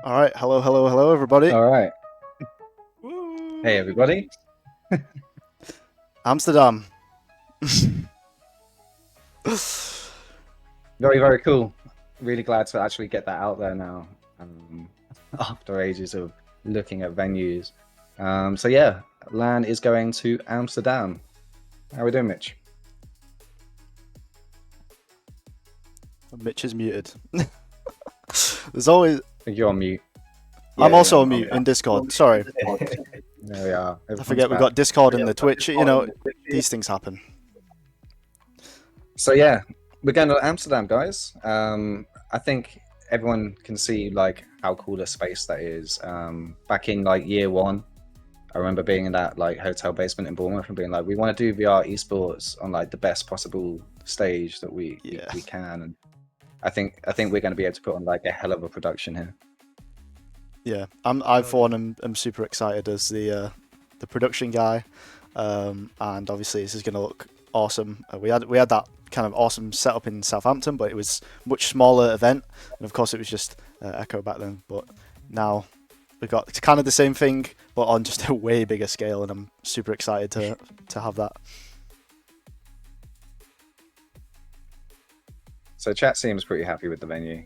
All right, hello, everybody. All right. Hey, Woo! everybody. Amsterdam. Very, very cool. Really glad to actually get that out there now um, after ages of looking at venues. So, yeah, LAN is going to Amsterdam. How are we doing, Mitch? Mitch is muted. There's always. I think you're on mute. I'm Yeah, yeah, also on I'm mute in back. Discord. Sorry, There we are. I Everyone's forget we've back. got Discord and the Twitch. These things happen. So, yeah, we're going to Amsterdam, guys. I think everyone can see like how cool a space that is. Back in like year one, I remember being in that like hotel basement in Bournemouth and being like, we want to do VR esports on like the best possible stage that Yeah, we can. And I think we're going to be able to put on like a hell of a production here. yeah. I for one am super excited as the production guy, and obviously this is going to look awesome. We had that kind of awesome setup in Southampton, but it was a much smaller event, and of course it was just Echo back then. But now we got it's kind of the same thing, but on just a way bigger scale, and I'm super excited to have that. So chat seems pretty happy with the venue.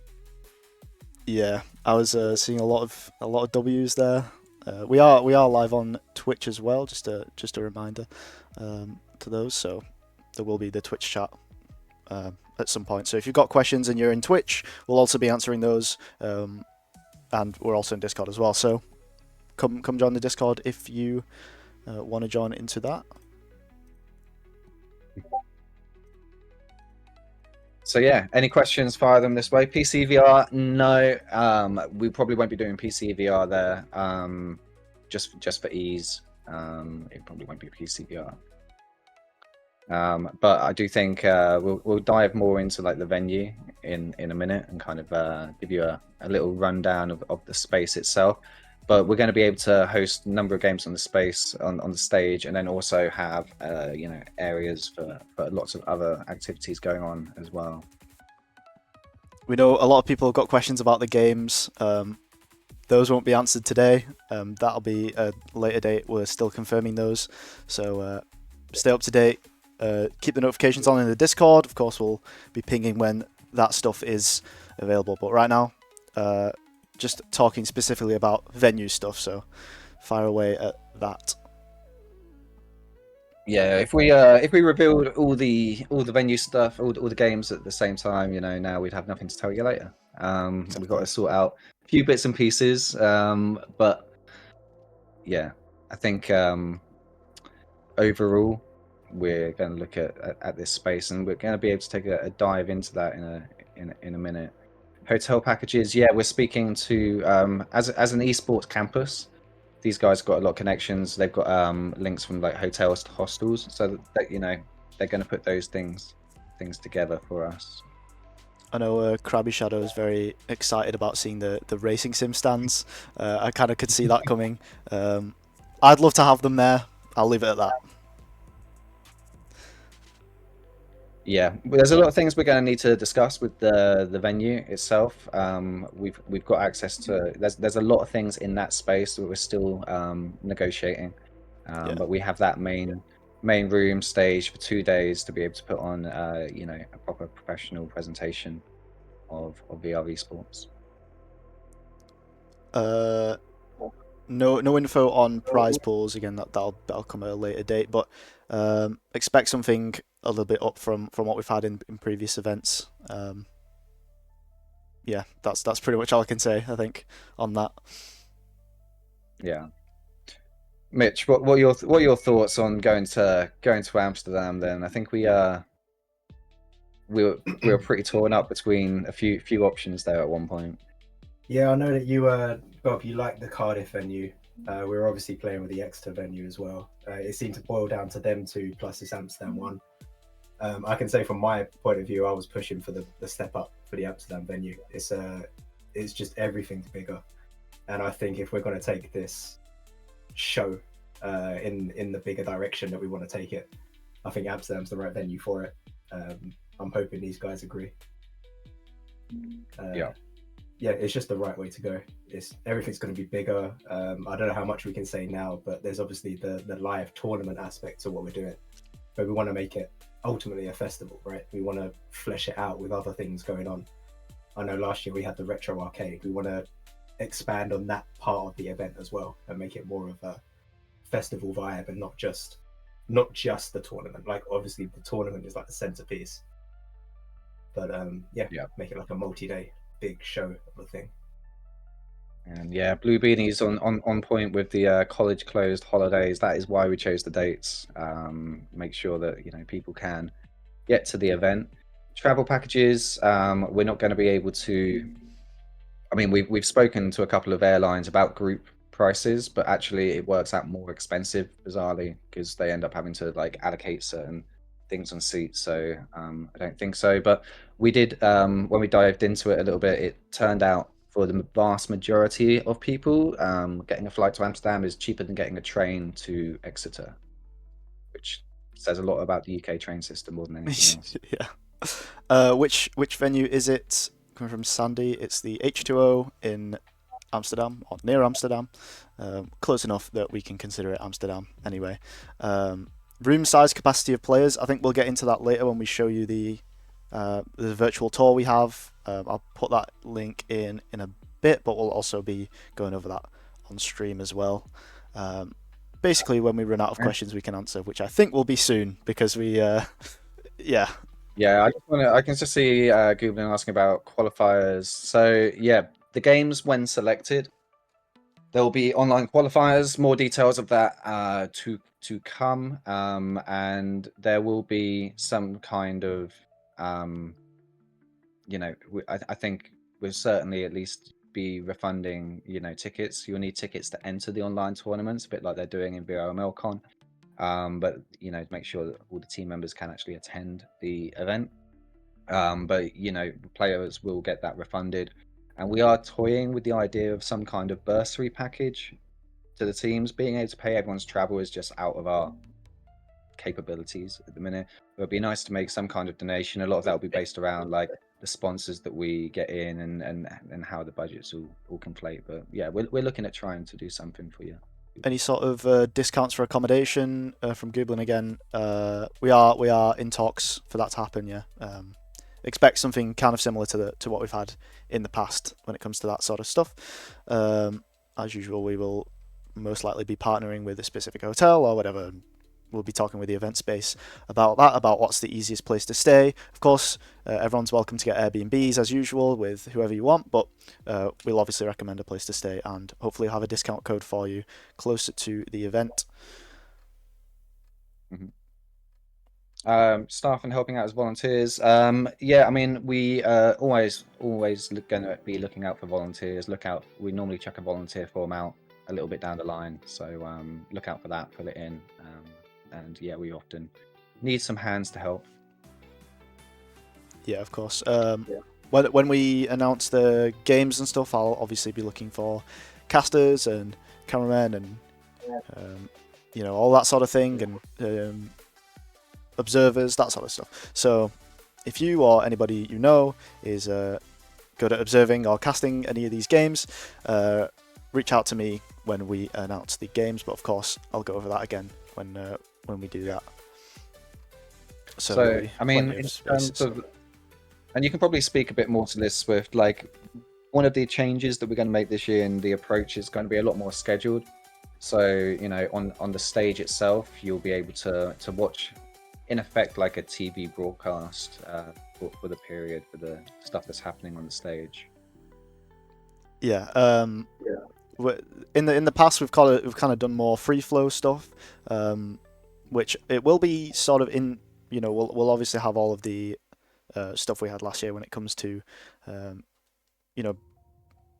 Yeah, I was seeing a lot of W's there. We are live on Twitch as well. Just a reminder to those. So there will be the Twitch chat at some point. So if you've got questions and you're in Twitch, we'll also be answering those. And we're also in Discord as well. So come join the Discord if you want to join into that. So yeah, any questions? Fire them this way. PC VR? No, we probably won't be doing PC VR there. Just for ease. It probably won't be PC VR. But I do think we'll dive more into like the venue in a minute and kind of give you a little rundown of the space itself. But we're going to be able to host a number of games on the space on the stage, and then also have areas for lots of other activities going on as well. We know a lot of people have got questions about the games. Those won't be answered today. That'll be a later date. We're still confirming those. So stay up to date. Keep the notifications on in the Discord. Of course, we'll be pinging when that stuff is available. But right now, just talking specifically about venue stuff. So fire away at that. Yeah, if we revealed all the venue stuff, all the games at the same time, now we'd have nothing to tell you later. We've got Exactly. to sort out a few bits and pieces, but yeah, I think overall we're going to look at this space, and we're going to be able to take a dive into that in a minute. Hotel packages, yeah, we're speaking to as an esports campus. These guys got a lot of connections. They've got links from like hotels to hostels, so that they're going to put those things together for us. I know Krabby Shadow is very excited about seeing the racing sim stands. I kind of could see that coming. I'd love to have them there. I'll leave it at that. Yeah, there's a lot of things we're going to need to discuss with the venue itself. We've got access to there's a lot of things in that space that we're still negotiating, Yeah. but we have that main room stage for 2 days to be able to put on a proper professional presentation of VR esports. No info on prize pools. Again, that'll come at a later date. But expect something a little bit up from what we've had in previous events. Yeah, that's pretty much all I can say. I think on that. Yeah. Mitch, what are your thoughts on going to Amsterdam then? I think we were pretty torn up between a few options there at one point. Yeah, I know that you, Bob, you like the Cardiff venue. We were obviously playing with the Exeter venue as well. It seemed to boil down to them two plus this Amsterdam one. I can say from my point of view, I was pushing for the step up for the Amsterdam venue. It's just everything's bigger, and I think if we're going to take this show in the bigger direction that we want to take it, I think Amsterdam's the right venue for it. I'm hoping these guys agree. Yeah. yeah, it's just the right way to go. Everything's going to be bigger. I don't know how much we can say now, but there's obviously the live tournament aspect to what we're doing. But we want to make it ultimately a festival, right? We want to flesh it out with other things going on. I know last year we had the retro arcade. We want to expand on that part of the event as well and make it more of a festival vibe and not just the tournament. Like obviously the tournament is like the centerpiece, but yeah, make it like a multi-day big show of a thing. And yeah, Blue Beanie's on point with the college closed holidays. That is why we chose the dates. Make sure that people can get to the event. Travel packages, we're not going to be able to. I mean, we've spoken to a couple of airlines about group prices, but actually it works out more expensive, bizarrely, because they end up having to like allocate certain things on seats. So I don't think so. But we did when we dived into it a little bit. It turned out for the vast majority of people, getting a flight to Amsterdam is cheaper than getting a train to Exeter, which says a lot about the UK train system more than anything else. Yeah. Which venue is it? Coming from Sandy, it's the H2O in Amsterdam, or near Amsterdam. Close enough that we can consider it Amsterdam anyway. Room size, capacity of players, I think we'll get into that later when we show you the virtual tour we have. I'll put that link in a bit, but we'll also be going over that on stream as well. Basically, when we run out of questions we can answer, which I think will be soon, because we, yeah. Yeah, I can just see Goobling asking about qualifiers. So yeah, the games when selected, there will be online qualifiers. More details of that to come, and there will be some kind of, I think we'll certainly at least be refunding, tickets. You'll need tickets to enter the online tournaments, a bit like they're doing in VRLAN. But make sure that all the team members can actually attend the event. But players will get that refunded, and we are toying with the idea of some kind of bursary package to the teams. Being able to pay everyone's travel is just out of our capabilities at the minute. It would be nice to make some kind of donation. A lot of that will be based around like the sponsors that we get in and how the budgets all conflate. But yeah, we're looking at trying to do something for you. Any sort of discounts for accommodation from Goobling again? We are in talks for that to happen. Yeah. Expect something kind of similar to what we've had in the past when it comes to that sort of stuff. As usual, we will most likely be partnering with a specific hotel or whatever. We'll be talking with the event space about that, about what's the easiest place to stay. Of course, everyone's welcome to get Airbnbs as usual with whoever you want, but we'll obviously recommend a place to stay and hopefully have a discount code for you closer to the event. Mm-hmm. Staff and helping out as volunteers. Yeah, I mean, we always going to be looking out for volunteers. We normally chuck a volunteer form out a little bit down the line, so look out for that, fill it in, and yeah, we often need some hands to help. Yeah, of course. When we announce the games and stuff, I'll obviously be looking for casters and cameramen and all that sort of thing, and observers, that sort of stuff. So if you or anybody you know is good at observing or casting any of these games, reach out to me when we announce the games, but of course I'll go over that again when we do that. So I mean, in terms of, and you can probably speak a bit more to this, Swift, like one of the changes that we're going to make this year in the approach is going to be a lot more scheduled. So on the stage itself, you'll be able to watch in effect like a TV broadcast for the period, for the stuff that's happening on the stage. Yeah. In the past we've kind of done more free flow stuff, which it will be sort of in. We'll obviously have all of the stuff we had last year when it comes to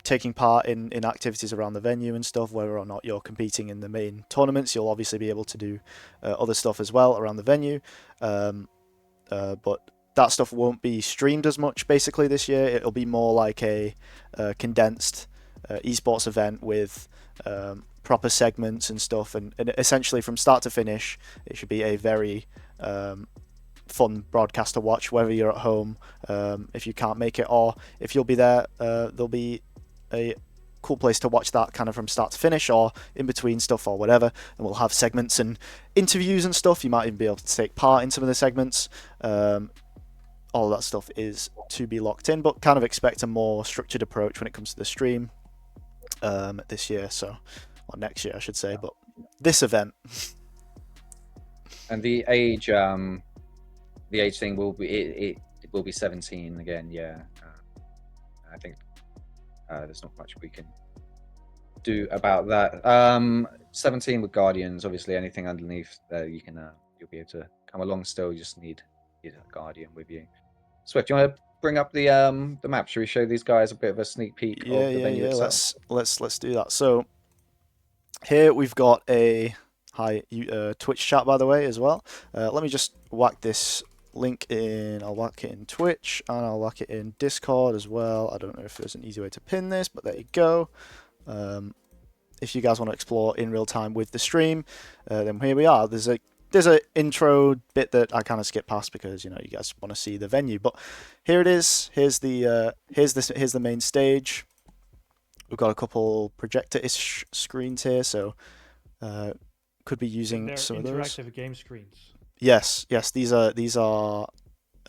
taking part in activities around the venue and stuff. Whether or not you're competing in the main tournaments, you'll obviously be able to do other stuff as well around the venue, but that stuff won't be streamed as much basically this year. It'll be more like a condensed esports event with proper segments and stuff, and essentially from start to finish it should be a very fun broadcast to watch, whether you're at home, if you can't make it, or if you'll be there, there'll be a cool place to watch that kind of from start to finish, or in between stuff or whatever. And we'll have segments and interviews and stuff. You might even be able to take part in some of the segments. All that stuff is to be locked in, but kind of expect a more structured approach when it comes to the stream this year, or next year I should say, but this event. And the age thing will be it will be 17 again. Yeah, I think there's not much we can do about that. 17 with Guardians, obviously anything underneath there you can you'll be able to come along still. You just need a Guardian with you. Swift, do you want to bring up the map? Should we show these guys a bit of a sneak peek of the venue itself? Let's do that. So here we've got a Twitch chat, by the way, as well. Let me just whack this link in. I'll whack it in Twitch and I'll whack it in Discord as well. I don't know if there's an easy way to pin this, but there you go. If you guys want to explore in real time with the stream, then here we are. There's a intro bit that I kind of skip past because you guys want to see the venue, but here it is. Here's the main stage. We've got a couple projector-ish screens here, so could be using some of those. Interactive game screens. Yes, these are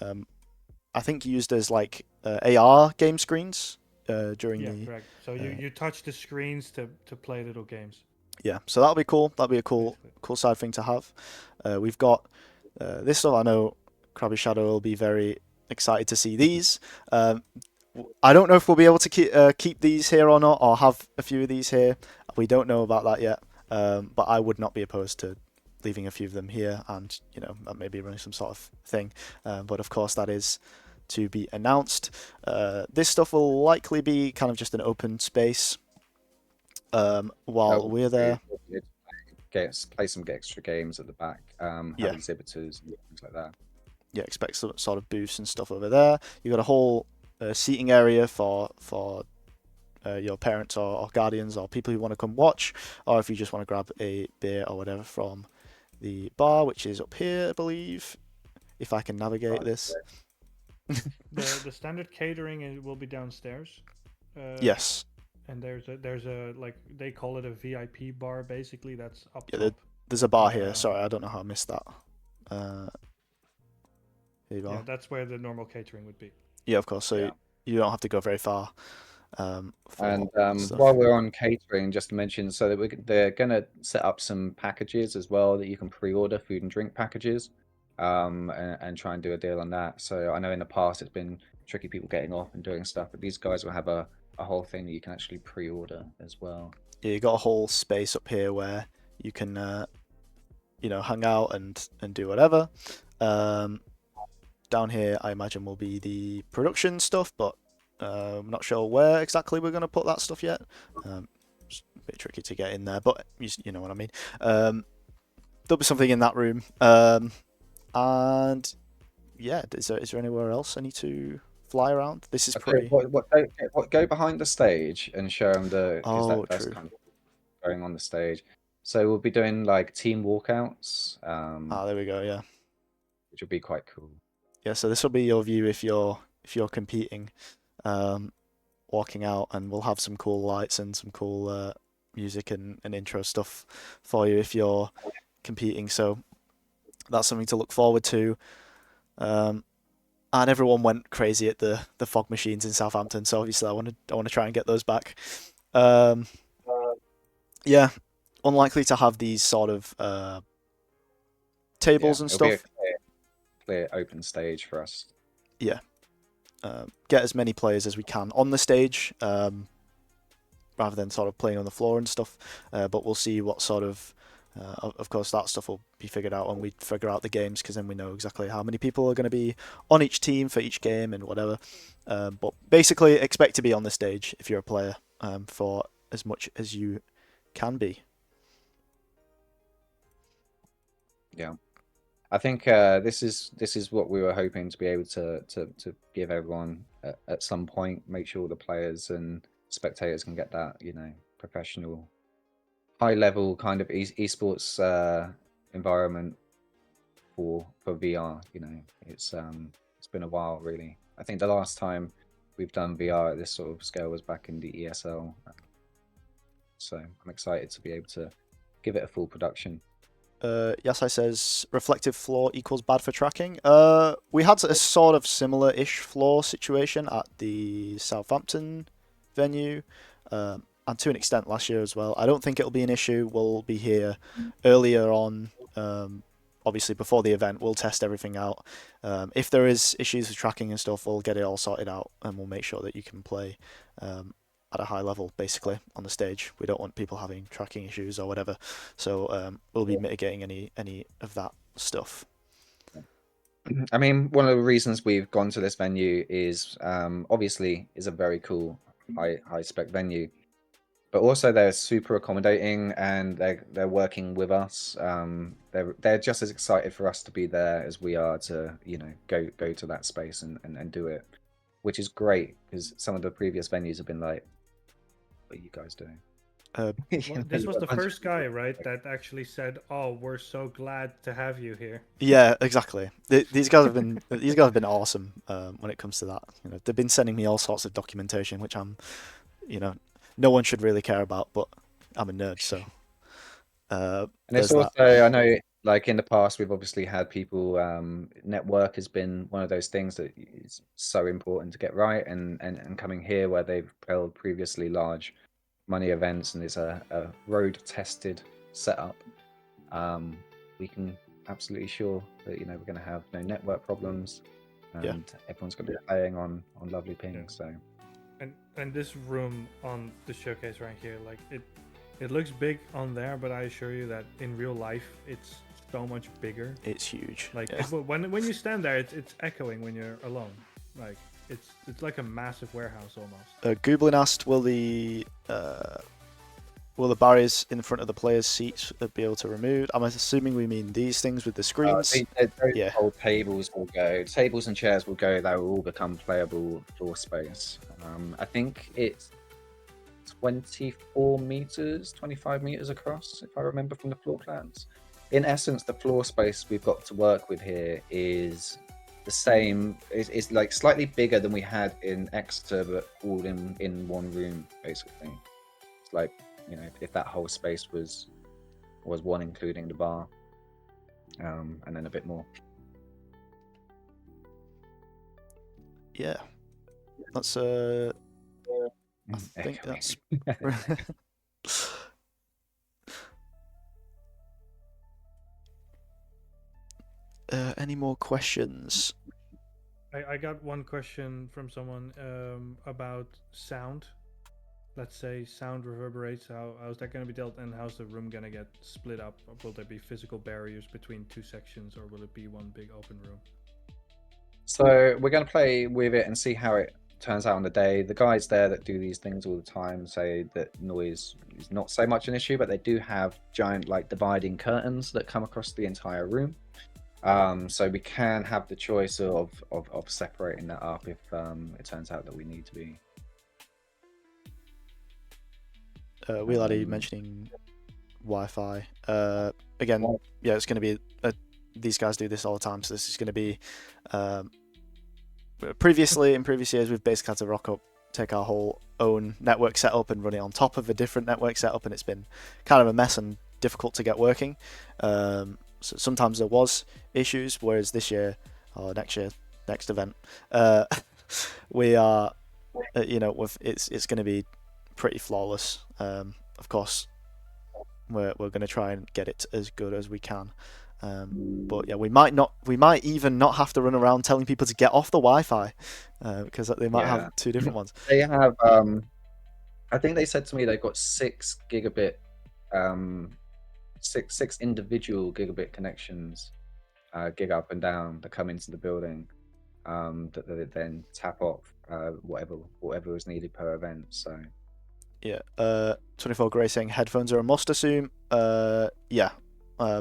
I think used as like AR game screens during the. Correct. So you touch the screens to play little games. Yeah, so that'll be cool. That'll be a cool side thing to have. We've got this stuff. I know Krabby Shadow will be very excited to see these. I don't know if we'll be able to keep these here or not, or have a few of these here. We don't know about that yet. But I would not be opposed to leaving a few of them here, and maybe running some sort of thing. But of course, that is to be announced. This stuff will likely be kind of just an open space while we're there. Play some extra games at the back. Have exhibitors and things like that. Yeah, expect some sort of booths and stuff over there. You've got a whole seating area for your parents or guardians or people who want to come watch, or if you just want to grab a beer or whatever from the bar, which is up here, I believe, if I can navigate this. The standard catering will be downstairs. Yes. And there's a like they call it a VIP bar, basically. That's up Yeah, top. there's a bar here. Sorry, I don't know how I missed that. Here you are. Yeah, that's where the normal catering would be. Yeah, of course. So you don't have to go very far. And while we're on catering, just to mention, so that they're going to set up some packages as well that you can pre-order, food and drink packages, and try and do a deal on that. So I know in the past it's been tricky, people getting off and doing stuff, but these guys will have a whole thing that you can actually pre-order as well. Yeah, you got a whole space up here where you can hang out and do whatever. Down here I imagine will be the production stuff, but I'm not sure where exactly we're going to put that stuff yet. It's a bit tricky to get in there, but you know what I mean. There'll be something in that room. And yeah, is there anywhere else I need to fly around? This is pretty. Go behind the stage and show them that's true. kind of going on the stage. So we'll be doing like team walkouts. There we go. Yeah, which will be quite cool. Yeah, so this will be your view if you're competing, walking out, and we'll have some cool lights and some cool music and intro stuff for you if you're competing. So that's something to look forward to. And everyone went crazy at the fog machines in Southampton, so obviously I want to try and get those back. Yeah, unlikely to have these sort of tables and stuff. Clear open stage for us. Yeah. Get as many players as we can on the stage, rather than sort of playing on the floor and stuff. But we'll see what sort of course that stuff will be figured out when we figure out the games, because then we know exactly how many people are going to be on each team for each game and whatever. But basically expect to be on the stage if you're a player, for as much as you can be. Yeah. I think this is what we were hoping to be able to give everyone at some point. Make sure the players and spectators can get that, professional, high level kind of esports environment for VR. You know, it's been a while, really. I think the last time we've done VR at this sort of scale was back in the ESL. So I'm excited to be able to give it a full production. Yasai says reflective floor equals bad for tracking. We had a sort of similar-ish floor situation at the Southampton venue, and to an extent last year as well. I don't think it'll be an issue. We'll be here earlier on, obviously before the event. We'll test everything out. If there is issues with tracking and stuff, we'll get it all sorted out, and we'll make sure that you can play at a high level, basically, on the stage. We don't want people having tracking issues or whatever, so we'll be mitigating any of that stuff. I mean, one of the reasons we've gone to this venue is obviously is a very cool high spec venue, but also they're super accommodating and they're working with us. They're just as excited for us to be there as we are to, you know, go to that space and do it, which is great because some of the previous venues have been like, what are you guys doing? Well, this was the first guy, right, that actually said, "Oh, we're so glad to have you here." Yeah, exactly. These guys have been awesome when it comes to that. You know, they've been sending me all sorts of documentation, which I'm, you know, no one should really care about, but I'm a nerd, so. And there's it's also, that. I know, like in the past, we've obviously had people. Network has been one of those things that is so important to get right, and coming here where they've held previously large money events and it's a road tested setup, we can absolutely sure that, you know, we're going to have no network problems, and everyone's going to be playing on lovely ping. So and this room on the showcase right here, like it looks big on there, but I assure you that in real life it's so much bigger. It's huge. Like when you stand there, it's echoing when you're alone. Like it's like a massive warehouse almost. Gooblin asked, will the barriers in front of the players' seats be able to remove? I'm assuming we mean these things with the screens. Those whole tables will go. Tables and chairs will go. They will all become playable floor space. I think it's 24 meters, 25 meters across, if I remember from the floor plans. In essence, the floor space we've got to work with here is the same. It's like slightly bigger than we had in Exeter, but all in one room, basically. It's like, you know, if that whole space was one, including the bar, and then a bit more. Yeah, that's I think that's. Any more questions? I got one question from someone about sound. Let's say sound reverberates. How's that going to be dealt, and how's the room going to get split up? Will there be physical barriers between two sections, or will it be one big open room? So we're going to play with it and see how it turns out on the day. The guys there that do these things all the time say that noise is not so much an issue, but they do have giant, like, dividing curtains that come across the entire room. So we can have the choice of separating that up if it turns out that we need to be. Wheelady mentioning Wi-Fi. Again, yeah, it's going to be. These guys do this all the time, so this is going to be. In previous years, we've basically had to take our whole own network setup and run it on top of a different network setup, and it's been kind of a mess and difficult to get working. So sometimes there was issues, whereas this year or next event, we are, it's going to be pretty flawless. Of course, we're going to try and get it as good as we can. But yeah, we might even not have to run around telling people to get off the Wi-Fi, because they might have two different ones. They have, I think they said to me they've got 6 gigabit, six individual gigabit connections, gig up and down, that come into the building, that they then tap off whatever is needed per event. So yeah, 24 Grey saying headphones are a must. Assume, yeah.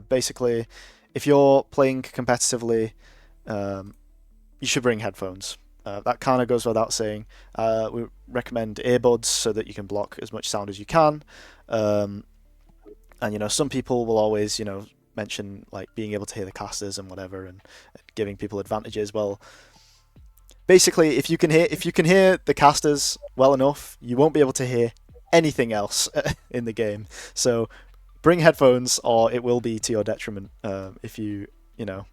Basically, if you're playing competitively, you should bring headphones. That kind of goes without saying. We recommend earbuds so that you can block as much sound as you can. And some people will always mention like being able to hear the casters and whatever, and giving people advantages. Well, basically, if you can hear the casters well enough, you won't be able to hear anything else in the game. So bring headphones, or it will be to your detriment. If you know,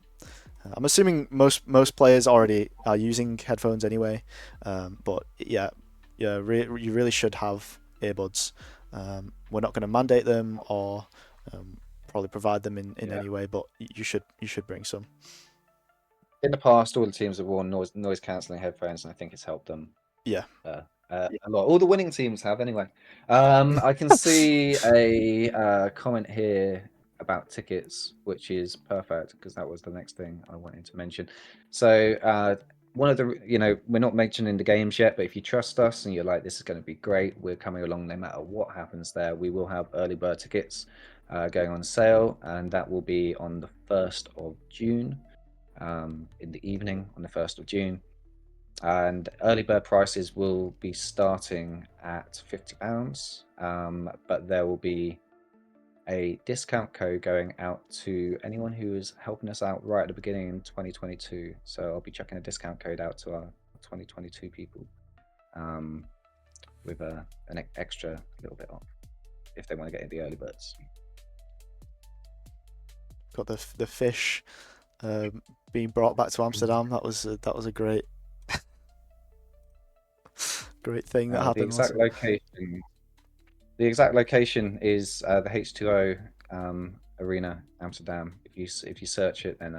I'm assuming most players already are using headphones anyway. But yeah, you really should have earbuds. We're not going to mandate them or probably provide them in any way, but you should bring some. In the past, all the teams have worn noise cancelling headphones, and I think it's helped them. Yeah. A lot. All the winning teams have, anyway. I can see a comment here about tickets, which is perfect because that was the next thing I wanted to mention. So one of the, we're not mentioning the games yet, but if you trust us and you're like, this is going to be great, we're coming along no matter what happens there. We will have early bird tickets going on sale, and that will be on the 1st of June. In the evening on the 1st of June, and early bird prices will be starting at £50, but there will be a discount code going out to anyone who is helping us out right at the beginning in 2022. So I'll be chucking a discount code out to our 2022 people with an extra little bit off if they want to get in the early birds. Got the fish being brought back to Amsterdam. That was a great thing that happened. The exact location is the H2O Arena, Amsterdam. If you search it, then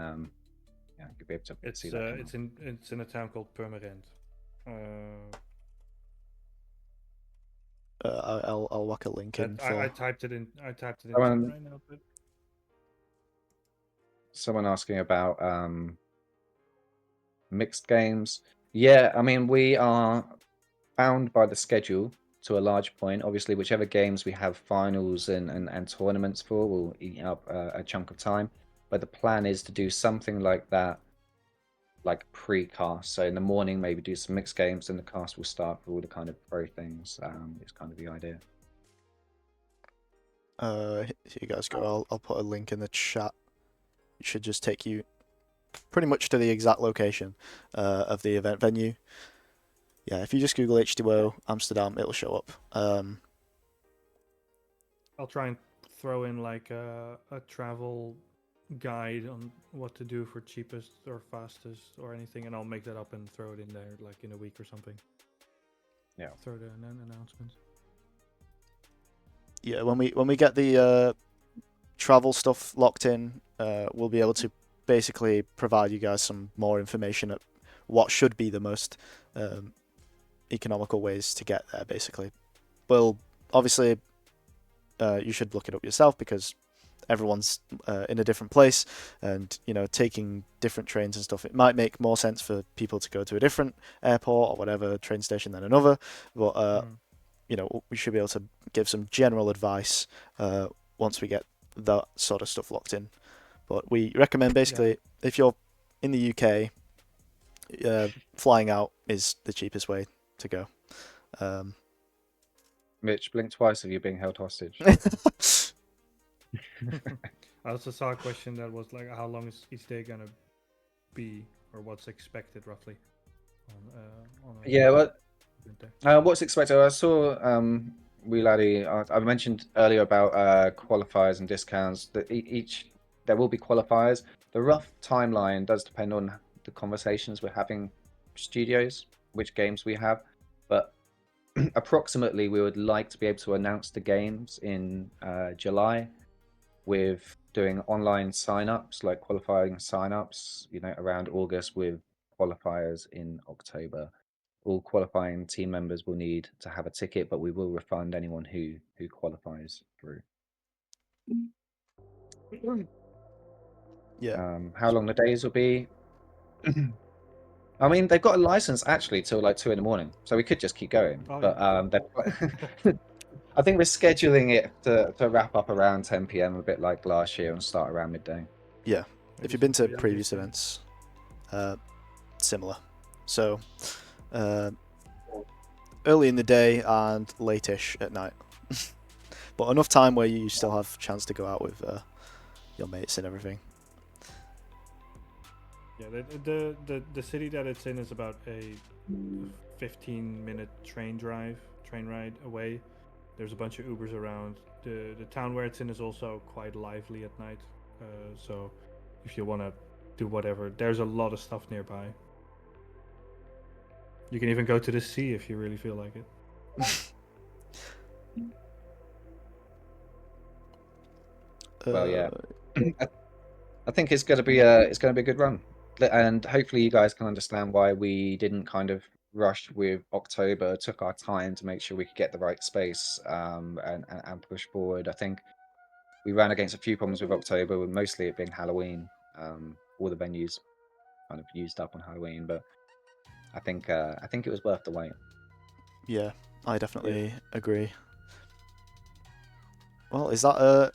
you'll be able to see that. It's in a town called Purmerend. I'll whack a link in. I typed it in. I typed it in right now. But... Someone asking about mixed games. Yeah, I mean, we are bound by the schedule to a large point. Obviously, whichever games we have finals and tournaments for will eat up a chunk of time. But the plan is to do something like that, like pre-cast. So in the morning, maybe do some mixed games, and the cast will start for all the kind of pro things. It's kind of the idea. Here you guys go. I'll put a link in the chat. It should just take you pretty much to the exact location of the event venue. Yeah, if you just Google H2O Amsterdam, it'll show up. I'll try and throw in like a travel guide on what to do for cheapest or fastest or anything, and I'll make that up and throw it in there like in a week or something. Yeah. Throw an announcement. Yeah, when we get the travel stuff locked in, we'll be able to basically provide you guys some more information at what should be the most economical ways to get there, basically. Well, obviously, you should look it up yourself because everyone's in a different place, and taking different trains and stuff, it might make more sense for people to go to a different airport or whatever train station than another, but we should be able to give some general advice once we get that sort of stuff locked in. But we recommend basically, if you're in the UK, flying out is the cheapest way to go. Mitch, blink twice if you're being held hostage. I also saw a question that was like, how long is each day gonna be, or what's expected roughly? What's expected? I saw Laddie. I mentioned earlier about qualifiers and discounts. That there will be qualifiers. The rough timeline does depend on the conversations we're having, studios, which games we have, but approximately we would like to be able to announce the games in July, with doing online sign-ups, like qualifying sign-ups, around August, with qualifiers in October. All qualifying team members will need to have a ticket, but we will refund anyone who qualifies through. Yeah. How long the days will be? I mean, they've got a license actually till like 2 a.m, so we could just keep going. I think we're scheduling it to wrap up around 10 p.m, a bit like last year, and start around midday. Yeah. If you've been to previous events, similar. So, early in the day and late-ish at night. But enough time where you still have a chance to go out with your mates and everything. Yeah, the city that it's in is about a 15-minute train ride away. There's a bunch of Ubers around. The town where it's in is also quite lively at night. So if you want to do whatever, there's a lot of stuff nearby. You can even go to the sea if you really feel like it. Well, yeah. I think it's going to be a good run, and hopefully you guys can understand why we didn't kind of rush with October. Took our time to make sure we could get the right space and push forward. I think we ran against a few problems with October, with mostly it being Halloween. All the venues kind of used up on Halloween, but I think it was worth the wait. Yeah, I definitely agree. Well, is that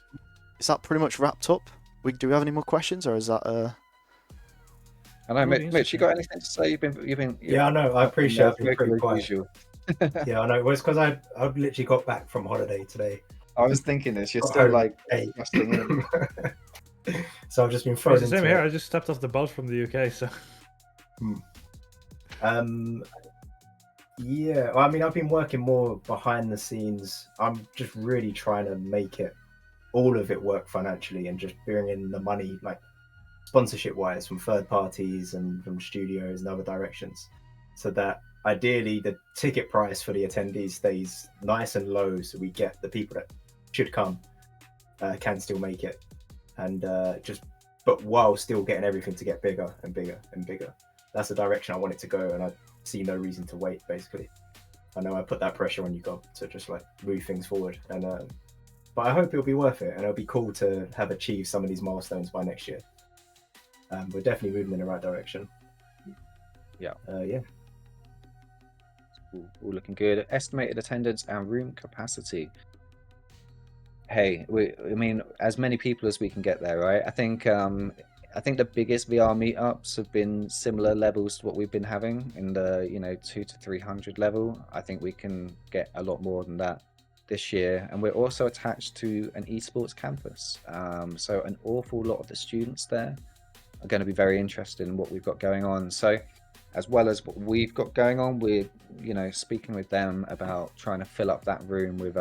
pretty much wrapped up? Do we have any more questions, or is that I know, Really Mitch, you got anything to say? You've been Yeah, I know. I appreciate I've been pretty as quiet. usual. Yeah, I know. Well, it's because I literally got back from holiday today. I was thinking this. You're Got still home like at 8. resting in. So I've just been It's thrown the into same here. it. I just stepped off the boat from the UK, so Yeah, well, I mean, I've been working more behind the scenes. I'm just really trying to make all of it work financially and just bring in the money, like sponsorship wise, from third parties and from studios and other directions, so that ideally the ticket price for the attendees stays nice and low, so we get the people that should come can still make it, and but while still getting everything to get bigger and bigger and bigger. That's the direction I want it to go, and I see no reason to wait. Basically, I know I put that pressure on you, God, to just like move things forward, and but I hope it'll be worth it, and it'll be cool to have achieved some of these milestones by next year. We're definitely moving in the right direction. Yeah. Yeah. All looking good. Estimated attendance and room capacity. Hey, I mean, as many people as we can get there, right? I think the biggest VR meetups have been similar levels to what we've been having in the 200 to 300 level. I think we can get a lot more than that this year, and we're also attached to an esports campus. So an awful lot of the students there are going to be very interested in what we've got going on. So as well as what we've got going on, we're speaking with them about trying to fill up that room with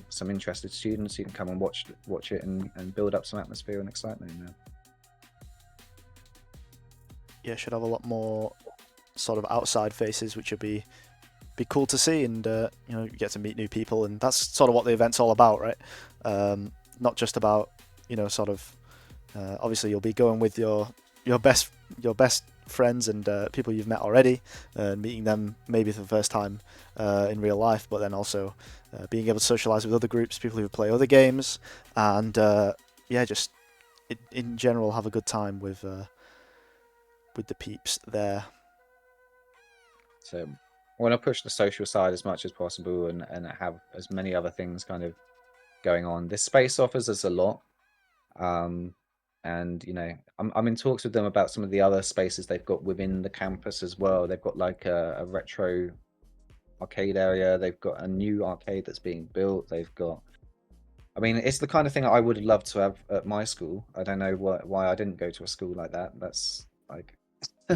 some interested students who can come and watch it and build up some atmosphere and excitement in there. Yeah, should have a lot more sort of outside faces, which would be cool to see, and you get to meet new people, and that's sort of what the event's all about, right? Not just about sort of obviously you'll be going with your best friends and people you've met already, and meeting them maybe for the first time in real life, but then also being able to socialize with other groups, people who play other games, and just in general have a good time with the peeps there. So I want to push the social side as much as possible and have as many other things kind of going on. This space offers us a lot. And I'm in talks with them about some of the other spaces they've got within the campus as well. They've got like a retro arcade area. They've got a new arcade that's being built. I mean, it's the kind of thing I would have loved to have at my school. I don't know why I didn't go to a school like that. That's like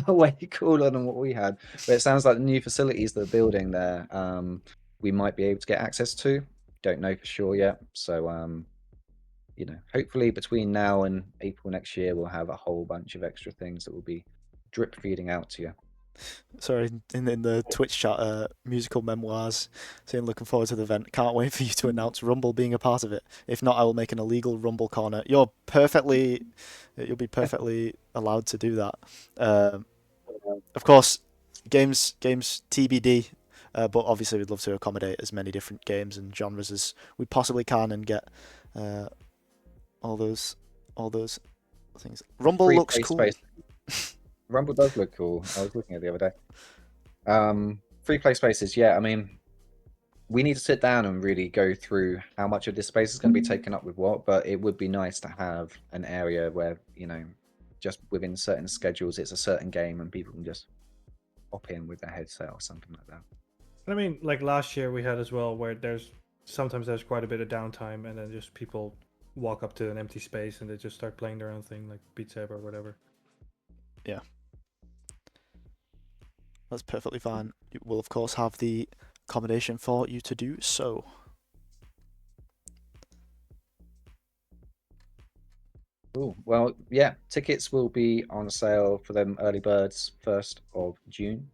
way cooler than what we had. But it sounds like the new facilities they're building there, we might be able to get access to. Don't know for sure yet. So hopefully between now and April next year, we'll have a whole bunch of extra things that will be drip feeding out to you. Sorry, in the Twitch chat, musical memoirs saying looking forward to the event. Can't wait for you to announce Rumble being a part of it. If not, I will make an illegal Rumble corner. You'll be perfectly allowed to do that. Of course, games TBD. But obviously, we'd love to accommodate as many different games and genres as we possibly can and get all those things. Rumble Free looks play cool. space. Rumble does look cool. I was looking at it the other day. Free play spaces, yeah. I mean, we need to sit down and really go through how much of this space is going to be taken up with what, but it would be nice to have an area where, just within certain schedules, it's a certain game and people can just hop in with their headset or something like that. I mean, like last year we had as well, where sometimes there's quite a bit of downtime, and then just people walk up to an empty space and they just start playing their own thing, like Beat Saber or whatever. Yeah. That's perfectly fine. We'll of course have the accommodation for you to do so. Cool. Well, yeah, tickets will be on sale for them early birds 1st of June.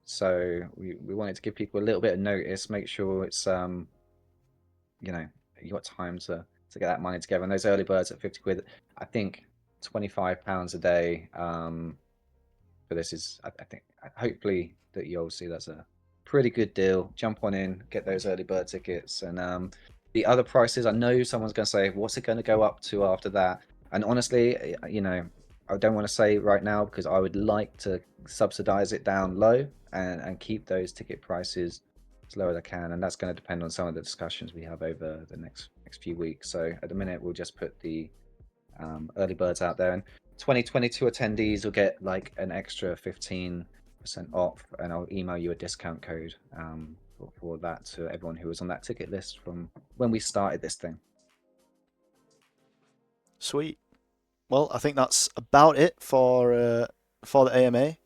So we wanted to give people a little bit of notice, make sure it's you know, you got time to get that money together. And those early birds at 50 quid, I think £25 a day for this is, I think, hopefully that you'll see that's a pretty good deal. Jump on in, get those early bird tickets. And the other prices, I know someone's going to say, what's it going to go up to after that? And honestly, you know, I don't want to say right now because I would like to subsidize it down low and keep those ticket prices as low as I can. And that's going to depend on some of the discussions we have over the next few weeks. So at the minute, we'll just put the early birds out there. And 2022 attendees will get like an extra 15% off, and I'll email you a discount code for that to everyone who was on that ticket list from when we started this thing. Sweet. Well, I think that's about it for the AMA.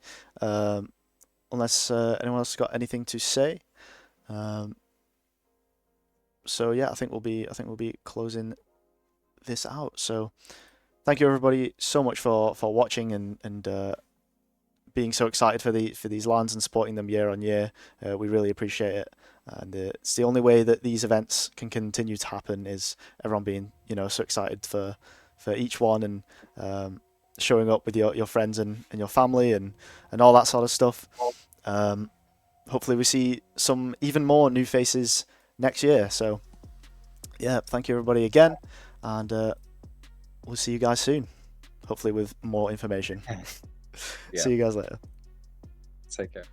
Unless anyone else has got anything to say. So yeah, I think we'll be closing this out. So thank you everybody so much for watching and being so excited for these LANs and supporting them year on year. We really appreciate it. And it's the only way that these events can continue to happen is everyone being, you know, so excited for each one and showing up with your friends and your family and all that sort of stuff. Hopefully we see some even more new faces next year. So yeah, thank you everybody again, and we'll see you guys soon, hopefully with more information. Yeah. See you guys later. Take care.